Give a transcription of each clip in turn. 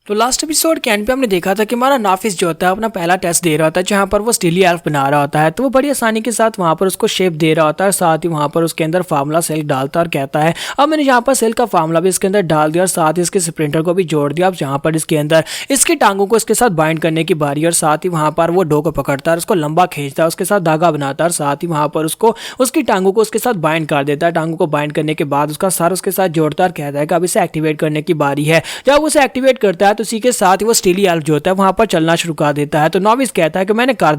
तो last episode के and पे हमने देखा था कि हमारा नाफिस जो होता है अपना पहला टेस्ट दे रहा होता है, जहाँ पर वो स्टीली एल्फ बना रहा होता है। तो वो बड़ी आसानी के साथ वहाँ पर उसको शेप दे रहा होता है, साथ ही वहाँ पर उसके अंदर फार्मूला सेल डालता है और कहता है अब मैंने यहाँ पर सेल का फार्मूला भी इसके अंदर डाल दिया और साथ ही इसके स्प्रिंटर को भी जोड़ दिया। अब जहाँ पर इसके अंदर इसकी टांगों को इसके साथ बाइंड करने की बारी और साथ ही वहाँ पर वो डो को पकड़ता है, उसको लंबा खींचता है, उसके साथ धागा बनाता है और साथ ही वहाँ पर उसको उसकी टांगों को उसके साथ बाइंड कर देता है। टांगों को बाइंड करने के बाद उसका सर उसके साथ जोड़ता है और कहता है कि अब इसे एक्टिवेट करने की बारी है। जब उसे एक्टिवेट करता है तो उसी के साथ ही वो स्टीली एल्फ जो होता है वहां पर चलना शुरू कर देता है। तो नॉविस कहता है कि मैंने कर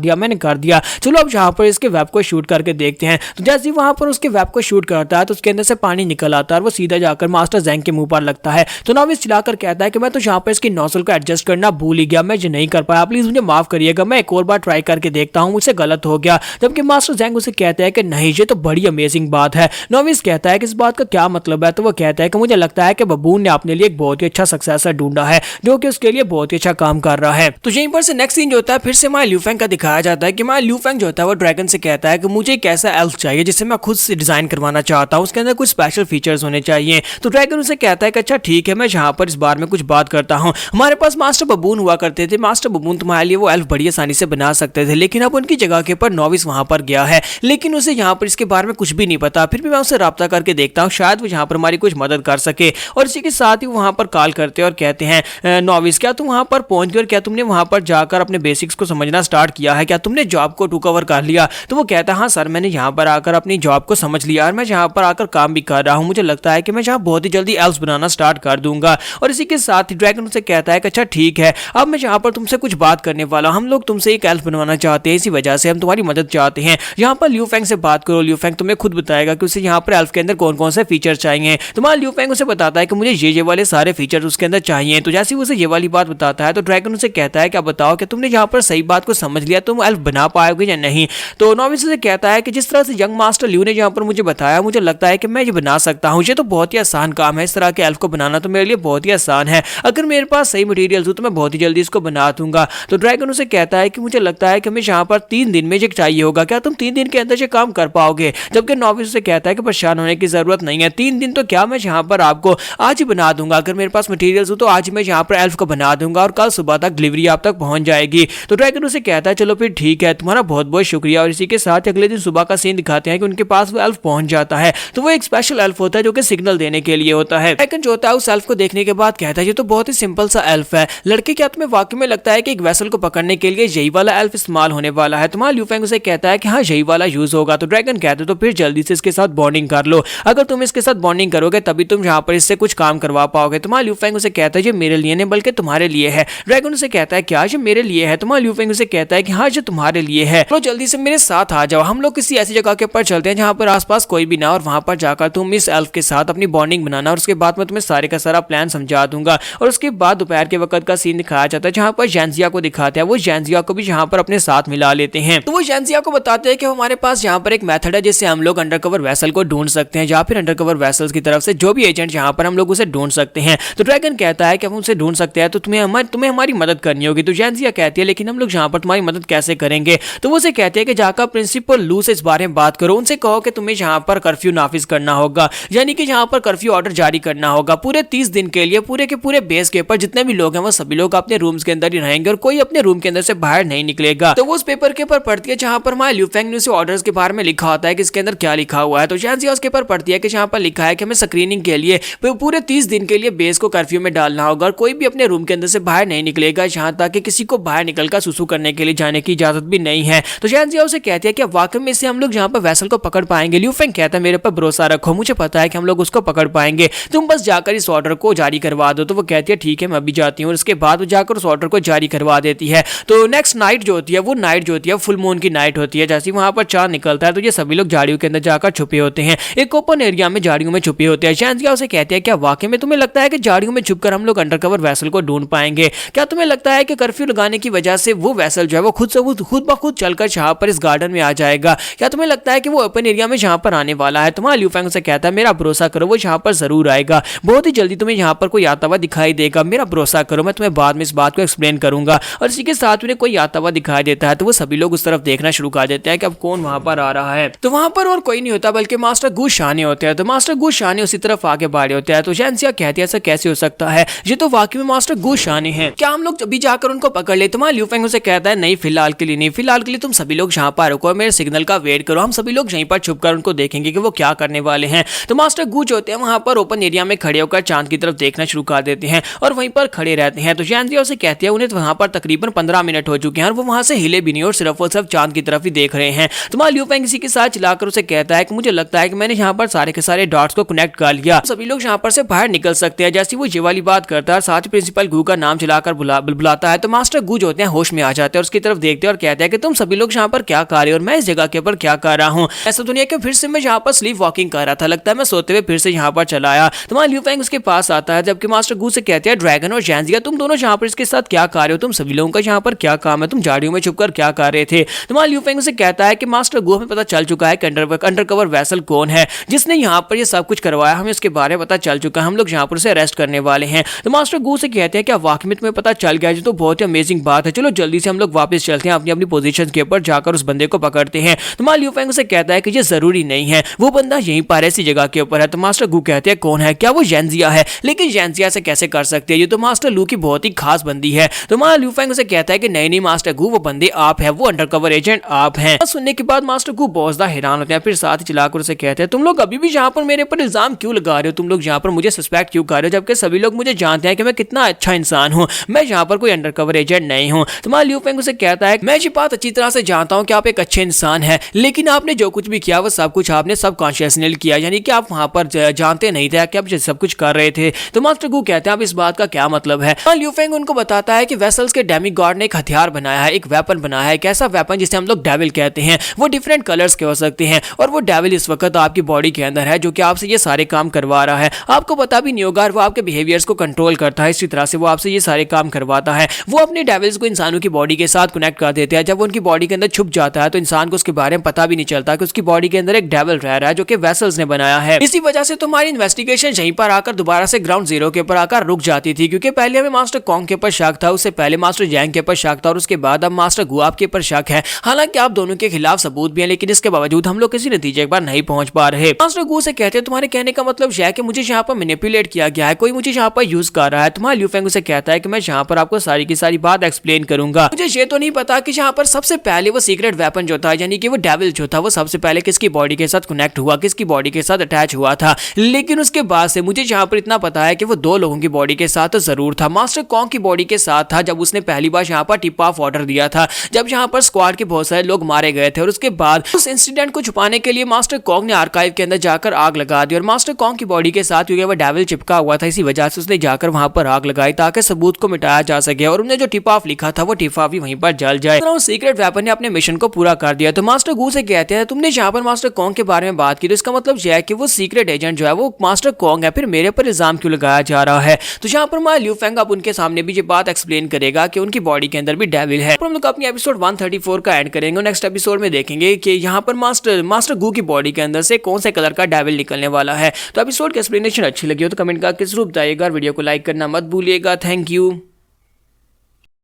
दिया, चलो अब यहाँ पर इसके वेब को शूट करके देखते हैं। तो जैसे ही वहां पर उसके वेब को शूट करता है तो उसके अंदर से पानी निकल आता है और वो सीधा जाकर मास्टर ज़ैंग के मुंह पर लगता है। तो नॉविस चिल्लाकर कहता है कि मैं तो यहाँ पर इसकी नोजल को एडजस्ट करना भूल ही गया, मैं जो नहीं कर पाया, प्लीज मुझे माफ करिएगा, मैं एक और बार ट्राई करके देखता हूँ, मुझसे गलत हो गया। जबकि मास्टर ज़ैंग उसे कहता है कि नहीं, ये तो बड़ी अमेजिंग बात है। नॉविस कहता है कि इस बात का क्या मतलब है। तो वो कहता है कि मुझे लगता है कि बबून ने अपने लिए एक बहुत ही अच्छा सक्सेसर ढूंढा है जो कि उसके लिए बहुत ही अच्छा काम कर रहा है। तो यहीं पर से नेक्स्ट सीन जो होता है फिर से माय ल्यू फेंग का दिखाया जाता है कि माय ल्यू फेंग जो होता है वो ड्रैगन से कहता है कि मुझे एक ऐसा एल्फ चाहिए जिसे मैं खुद से डिजाइन करवाना चाहता हूँ, उसके अंदर कुछ स्पेशल फीचर्स होने चाहिए। तो ड्रैगन उसे कहता है कि अच्छा ठीक है, मैं यहाँ पर इस बार में कुछ बात करता हूँ। हमारे पास मास्टर बबून हुआ करते थे, मास्टर बबून तुम्हारे लिए वो एल्फ बड़ी आसानी से बना सकते थे, लेकिन अब उनकी जगह के ऊपर नॉविस वहां पर गया है, लेकिन उसे यहाँ पर इसके बारे में कुछ भी नहीं पता। फिर भी मैं उससे राब्ता करके देखता हूँ, शायद वो यहाँ पर हमारी कुछ मदद कर सके। और इसी के साथ ही वहां पर कॉल करते और कहते हैं नॉविस क्या तुम वहां पर पहुंच गए और क्या तुमने वहां पर जाकर अपने बेसिक्स को समझना स्टार्ट किया है, क्या तुमने जॉब को टू कवर कर लिया। तो वो कहता है हाँ सर, मैंने यहाँ पर आकर अपनी जॉब को समझ लिया और मैं यहाँ पर आकर काम भी कर रहा हूँ, मुझे लगता है कि मैं यहाँ बहुत ही जल्दी एल्फ्स बनाना स्टार्ट कर दूंगा। और इसी के साथ ही ड्रैगन उसे कहता है कि अच्छा ठीक है, अब मैं यहाँ पर तुमसे कुछ बात करने वाला हूं। हम लोग तुमसे एक एल्फ बनवाना चाहते हैं, इसी वजह से हम तुम्हारी मदद चाहते हैं। यहाँ पर ल्यू फेंग से बात करो, ल्यू फेंग तुम्हें खुद बताएगा कि उसे यहाँ पर एल्फ के अंदर कौन कौन से फीचर चाहिए। तुम्हारा ल्यू फेंग उसे बताता है कि मुझे ये वाले सारे फीचर उसके अंदर चाहिए। तो जैसे ही उसे ये वाली बात बताता है तो ड्रैगन उसे कहता है कि बताओ कि तुमने यहाँ पर सही बात को समझ लिया, तुम एल्फ बना पाओगे या नहीं। तो नॉविस से कहता है कि जिस तरह से यंग मास्टर ल्यू ने यहाँ पर मुझे बताया, मुझे लगता है कि मैं ये बना सकता हूँ, ये तो बहुत ही आसान काम है, इस तरह के एल्फ को बनाना तो मेरे लिए बहुत ही आसान है, अगर मेरे पास सही मटेरियल्स हो तो मैं बहुत ही जल्दी इसको बना दूंगा। तो ड्रैगन उसे कहता है कि मुझे लगता है कि हमें यहाँ पर 3 दिन में ये चाहिए होगा, क्या तुम 3 दिन के अंदर ये काम कर पाओगे। जबकि नॉविस उसे कहता है कि परेशान होने की जरूरत नहीं है, 3 दिन तो क्या, मैं यहाँ पर आपको आज ही बना दूंगा, अगर मेरे पास मटेरियल्स हो तो आज मैं यहाँ पर एल्फ को बना दूंगा और कल सुबह तक डिलीवरी आप तक पहुंच जाएगी। तो ड्रैगन उसे कहता है चलो फिर ठीक है, तुम्हारा बहुत बहुत शुक्रिया। और इसी के साथ अगले दिन सुबह का सीन दिखाते हैं कि उनके पास वो एल्फ पहुंच जाता है। तो वो एक स्पेशल एल्फ होता है जो कि सिग्नल देने के लिए होता है। ड्रैगन जो होता है उस एल्फ को देखने के बाद कहता है ये तो बहुत ही सिंपल सा एल्फ है, लड़के क्या तुम्हें वाकई में लगता है कि एक वेसल को पकड़ने के लिए यही वाला एल्फ इस्तेमाल होने वाला है। तुम्हारा ल्यू फेंग उसे कहता है कि हाँ यही वाला यूज होगा। तो ड्रैगन कहते तो फिर जल्दी से इसके साथ बॉन्डिंग कर लो, अगर तुम इसके साथ बॉन्डिंग करोगे तभी तुम यहाँ पर इससे कुछ काम करवा पाओगे। तुम्हारा ल्यू फेंग उसे कहता है ये मेरे लिए नहीं बल्कि तुम्हारे लिए है। ड्रैगन उसे कहता है क्या ये मेरे लिए है। तुम्हारा ल्यू फेंग उसे कहता है कि हाँ ये तुम्हारे लिए है, तो जल्दी से मेरे साथ आ जाओ, हम लोग किसी ऐसी जगह के ऊपर चलते हैं जहाँ पर आसपास कोई भी ना, और वहां पर जाकर तुम इस एल्फ के साथ अपनी बॉन्डिंग बनाना और उसके बाद मैं तुम्हें सारे का सारा प्लान समझा दूंगा। और उसके बाद दोपहर के वक्त का सीन दिखाया जाता है जहाँ पर जैंजिया को दिखाते हैं, वो जैंजिया को भी यहाँ पर अपने साथ मिला लेते हैं। तो वो जैंजिया को बताते हैं कि हमारे पास यहाँ पर एक मेथड है जिससे हम लोग अंडरकवर वेसल को ढूंढ सकते हैं, या फिर अंडरकवर वेसल्स की तरफ से जो भी एजेंट यहाँ पर हम लोग उसे ढूंढ सकते हैं। तो ड्रैगन कहता है कि हम उसे ढूंढ सकते हैं तो तुम्हें हमारी मदद करनी होगी। तो जैंजिया कहती है लेकिन हम लोग यहाँ पर तुम्हारी मदद कैसे करेंगे। तो वो उसे कहते हैं कि जाकर प्रिंसिपल लू से इस बारे में बात करो, उनसे कहो कि तुम्हें यहाँ पर कर्फ्यू नाफिज करना होगा, यानी कि यहाँ पर कर्फ्यू ऑर्डर जारी करना होगा पूरे 30 दिन के लिए। पूरे के पूरे बेस के ऊपर जितने भी लोग हैं वो सभी लोग अपने रूम्स के अंदर ही रहेंगे और कोई अपने रूम के अंदर से बाहर नहीं निकलेगा। तो वो उस पेपर के ऊपर पढ़ती है जहाँ पर हमारे ल्यू फेंग ने उसे ऑर्डर्स के बारे में लिखा होता है कि इसके अंदर क्या लिखा हुआ है। तो जैंजिया उसके ऊपर पढ़ती है कि यहाँ पर लिखा है कि हमें स्क्रीनिंग के लिए पूरे 30 दिन के लिए बेस को कर्फ्यू में डालना होगा और कोई भी अपने रूम के अंदर से बाहर नहीं निकलेगा, यहाँ तक कि किसी को बाहर निकलकर सुसु करने के लिए जाने की इजाजत भी नहीं है। तो जैंजिया उसे कहती है कि वाकई में इससे हम लोग यहाँ पर वेसल को पकड़ पाएंगे। ल्यू फेंग कहता है मेरे पर भरोसा रखो, मुझे पता है कि हम लोग उसको पकड़ पाएंगे, तुम बस जाकर इस ऑर्डर को जारी करवा दो। तो वो कहती है ठीक है मैं अभी जाती हूँ। और उसके बाद वो जाकर उस ऑर्डर को जारी करवा देती है। तो नेक्स्ट नाइट जो होती है वो नाइट जो होती है फुल मून की नाइट होती है। जैसे वहां पर चांद निकलता है तो ये सभी लोग झाड़ियों के अंदर जाकर छुपे होते हैं, एक ओपन एरिया में झाड़ियों में छुपे होते हैं। जैंजिया उसे कहती है क्या वाकई में तुम्हें लगता है कि झाड़ियों में छुपकर हम लोग अंडरकवर वेसल को ढूंढ पाएंगे। क्या तुम्हें लगता है कि कर्फ्यू लगाने की वजह से वो वेसल जो है वो खुद ब खुद चलकर यहाँ पर इस गार्डन में आ जाएगा। क्या तुम्हें लगता है कि वो ओपन एरिया में यहाँ पर आने वाला है। तुम्हारा ल्यू फेंग उसे कहता है मेरा भरोसा करो वो यहाँ पर जरूर आएगा, बहुत ही जल्दी तुम्हें यहाँ पर कोई आता हुआ दिखाई देगा, मेरा भरोसा करो, मैं तुम्हें बाद में इस बात को एक्सप्लेन करूंगा। और इसी के साथ उन्हें कोई आता हुआ दिखाई देता है तो वो सभी लोग उस तरफ देखना शुरू कर देते हैं कि अब कौन वहां पर आ रहा है। तो वहां पर और कोई नहीं होता बल्कि मास्टर गू शाने होते हैं। तो मास्टर गू शाने उसी तरफ आगे बढ़े होते हैं। तो जैंजिया कहती है ऐसा कैसे हो सकता है, ये तो वाकई में मास्टर गू शानी है, क्या हम लोग अभी जाकर उनको पकड़ ले? तुम्हारा लिू फेंग उसे कहता है नहीं फिलहाल के लिए नहीं, फिलहाल के लिए तुम सभी लोग यहाँ पर रुको, मेरे सिग्नल का वेट करो, हम सभी लोग यहीं पर छुप कर उनको देखेंगे कि वो क्या करने वाले हैं। तो मास्टर गू जो होते हैं वहां पर ओपन एरिया में खड़े होकर चांद की तरफ देखना शुरू कर देते हैं और वहीं पर खड़े रहते हैं। तो जैनजिया उसे कहते हैं उन्हें वहां पर तकरीबन 15 मिनट हो चुके हैं और वो वहां से हिले भी नहीं और सिर्फ और सिर्फ चांद की तरफ ही देख रहे हैं। तुम्हारा लिू फेंग इसी के साथ चलाकर उसे कहता है कि मुझे लगता है कि मैंने यहाँ पर सारे के सारे डॉट्स को कनेक्ट कर लिया, सभी लोग यहाँ पर से बाहर निकल सकते हैं। जैसे वो ये वाली बात करता है साथ ही प्रिंसिपल गू का नाम चलाकर बुलाता है तो मास्टर गू जो होते हैं होश में आ जाते हैं और उसकी तरफ देखते हैं और कहते हैं कि तुम सभी लोग यहाँ पर क्या कर रहे हो और मैं इस जगह के ऊपर क्या कर रहा हूँ। ऐसा दुनिया के फिर से मैं यहाँ पर स्लीप वॉकिंग कर रहा था, लगता है मैं सोते हुए फिर से यहाँ पर चला आया। तुम्हारा लिू फेंग उसके पास आता है जबकि मास्टर गू से कहते हैं ड्रैगन और जैनजिया तुम दोनों यहाँ पर इसके साथ क्या कर रहे हो, तुम सभी लोगों का यहाँ पर क्या काम है, तुम झाड़ियों में छुपकर क्या कर रहे थे। तुम्हारा लिू फेंग उसे कहता है कि मास्टर गू हमें पता चल चुका है कि अंडरकवर वेसल कौन है जिसने यहाँ पर ये सब कुछ करवाया, हमें उसके बारे में पता चल चुका है, हम लोग यहाँ पर उसे अरेस्ट करने वाले हैं। तो मास्टर गू से कहते हैं क्या वाकई में तुम्हें पता चल गया, जो तो बहुत ही अमेजिंग बात है, चलो जल्दी से हम लोग वापस चलते हैं, अपनी अपनी पोजीशन के ऊपर जाकर उस बंदे को पकड़ते हैं। तो मास्टर लिू फेंग उसे कहता है कि ये जरूरी नहीं है, वो बंदा यहीं पर ऐसी जगह के ऊपर है। तो मास्टर गू कहते हैं कौन है, क्या वो जैनजिया है, लेकिन जैनजिया से कैसे कर सकते हैं, ये तो मास्टर लू की बहुत ही खास बंदी है। तो मास्टर लिू फेंग उसे कहता है कि नहीं नहीं मास्टर गू वो बंदे आप है, वो अंडरकवर एजेंट आप हैं। सुनने के बाद मास्टर गू बहुत ज्यादा हैरान होते हैं, फिर साथ ही चलाकर उसे कहते हैं तुम लोग अभी भी यहाँ पर मेरे पर इल्जाम क्यों लगा रहे हो, तुम लोग यहाँ पर मुझे सस्पेक्ट क्यों कर रहे हो, जबकि सभी लोग मुझे जानते हैं कि मैं कितना अच्छा इंसान हूँ, मैं यहाँ पर कोई अंडरकवर एजेंट नहीं हूँ। तो मास्टर लिू फेंग उसे कहता है मैं ये बात अच्छी तरह से जानता हूँ कि आप एक अच्छे इंसान हैं, लेकिन आपने जो कुछ भी किया वो सब कुछ आपने सब कॉन्शियसली किया, यानी कि आप वहां पर जानते नहीं थे कि आप सब कुछ कर रहे थे। तो मास्टर गू कहते हैं अब इस बात का क्या मतलब है। लिू फेंग उनको बताता है कि वेसल्स के डेमी गॉड ने एक हथियार बनाया है, एक वेपन बनाया है, एक ऐसा वेपन जिसे हम लोग डेविल कहते हैं, वो डिफरेंट कलर्स के हो सकते हैं और वो डेविल इस वक्त आपकी बॉडी के अंदर है जो कि आपसे ये सारे काम करवा रहा है, आपको पता भी नहीं होगा, वो आपके बिहेवियर्स को कंट्रोल करता है, इसी तरह से वो आपसे ये सारे काम करवाता है। वो अपने डेविल्स को इंसानों की बॉडी के साथ कनेक्ट कर देते हैं, जब वो उनकी बॉडी के अंदर छुप जाता है तो इंसान को उसके बारे में पता भी नहीं चलता कि उसकी बॉडी के अंदर एक डेविल रह रहा है जो कि वेसल्स ने बनाया है। इसी वजह से तुम्हारी इन्वेस्टिगेशन यहीं पर आकर दोबारा से ग्राउंड जीरो के ऊपर आकर रुक जाती थी, क्योंकि पहले हमें मास्टर कॉन्ग के ऊपर शक था, उससे पहले मास्टर जैंग के ऊपर शक था और उसके बाद अब मास्टर गुआब के ऊपर शक है। हालांकि आप दोनों के खिलाफ सबूत भी हैं, लेकिन इसके बावजूद हम लोग किसी नतीजे पर नहीं पहुंच पा रहे। मास्टर गू से कहते हैं तुम्हारे कहने का मतलब यह है कि मुझे यहाँ पर मैनिपुलेट किया गया है, कोई मुझे यहाँ पर यूज कर रहा है। तुम्हारा लिू फेंग उसे कहता है कि मैं यहाँ पर आपको सारी की सारी बात एक्सप्लेन करूंगा। मुझे ये तो नहीं पता कि यहाँ पर सबसे पहले वो सीक्रेट वेपन जो था, यानी कि वो डेविल जो था, वो सबसे पहले किसकी बॉडी के साथ कनेक्ट हुआ, किसकी बॉडी के साथ अटैच हुआ था, लेकिन उसके बाद से मुझे यहाँ पर इतना पता है कि वो दो लोगों की बॉडी के साथ तो जरूर था। मास्टर कॉन्ग की बॉडी के साथ था जब उसने पहली बार यहाँ पर टिप ऑफ ऑर्डर दिया था, जब यहाँ पर स्क्वाड के बहुत सारे लोग मारे गए थे और उसके बाद उस इंसिडेंट को छुपाने के लिए मास्टर कॉन्ग ने आर्काइव के अंदर जाकर आग लगा दी और मास्टर कॉन्ग की बॉडी के साथ क्योंकि वो डेविल चिपका हुआ था, इसी वजह से उसने जाकर वहां पर आग लगाई ताकि सबूत को मिटाया जा सके और उन्हें जो टिप ऑफ लिखा था वो टिप ऑफ भी वहीं पर जल जाए। तो सीक्रेट वेपन ने अपने मिशन को पूरा कर दिया। तो मास्टर गू से कहते हैं तुमने यहाँ पर मास्टर कॉन्ग के बारे में बात की, तो इसका मतलब यह है कि वो सीक्रेट एजेंट जो है वो मास्टर कॉन्ग है, फिर मेरे पर इल्जाम क्यों लगाया जा रहा है। तो यहाँ पर लिू फेंग अब उनके सामने भी ये बात एक्सप्लेन करेगा कि उनकी बॉडी के अंदर भी डेविल है। हम लोग अपनी एपिसोड 134 का एंड करेंगे। नेक्स्ट एपिसोड में देखेंगे कि यहाँ पर मास्टर गू की बॉडी के अंदर से कौन से कलर का डेविल निकलने वाला है। तो एपिसोड की एक्सप्लेनेशन अच्छी लगी हो तो कमेंट करके जरूर बताइएगा, वीडियो को लाइक करना मत भूलिएगा। Thank you.